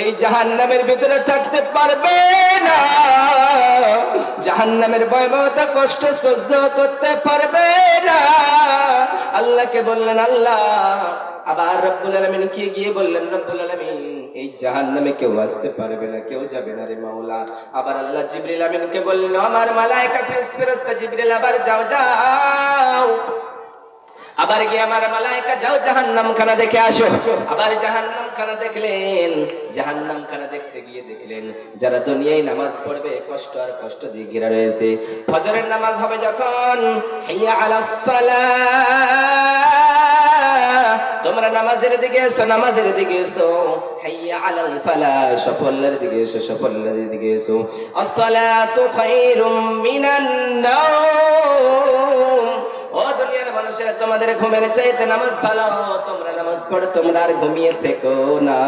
এই জাহান্নামের ভিতরে থাকতে পারবে না, জাহান্নামের ভয়াবহতা কষ্ট সহ্য করতে পারবে না। আল্লাহকে বললেন আল্লাহ, আবার রব্বুল আলামিন কে গিয়ে বললেন রব্বুল আলামিন এই জাহান্নামে কেউ আসতে পারবে না, কেউ যাবে না রে মাওলা। আবার আল্লাহ জিবরিল আমিনকে বললেন আমার মালায়েকা ফেরেশতা জিবরিল আবার যাও যাও, আবার গিয়ে আমার মালায়েকা যাও জাহান্নাম খানা দেখে আসো। আবার জাহান্নাম খানা দেখলেন, জাহান্নাম খানা দেখতে গিয়ে দেখলেন যারা দুনিয়ায় নামাজ পড়বে কষ্ট আর কষ্ট দিয়ে ঘেরা রয়েছে। ফজরের নামাজ হবে যখন, হাইয়া আলাস সালাহ, তোমরা নামাজের দিকে এসো, নামাজের দিকে এসো। হাইয়া আলাল ফালাহ, সাফল্যের দিকে এসো, সাফল্যের দিকে এসো। আস-সালাতু খায়রুম মিনান নাওম, ও দুনিয়ার মানুষেরা তোমাদের ঘুমের চাইতে নামাজ ভালো, তোমরা নামাজ পড়ো, তোমরা আর ঘুমিয়ে থেকো না।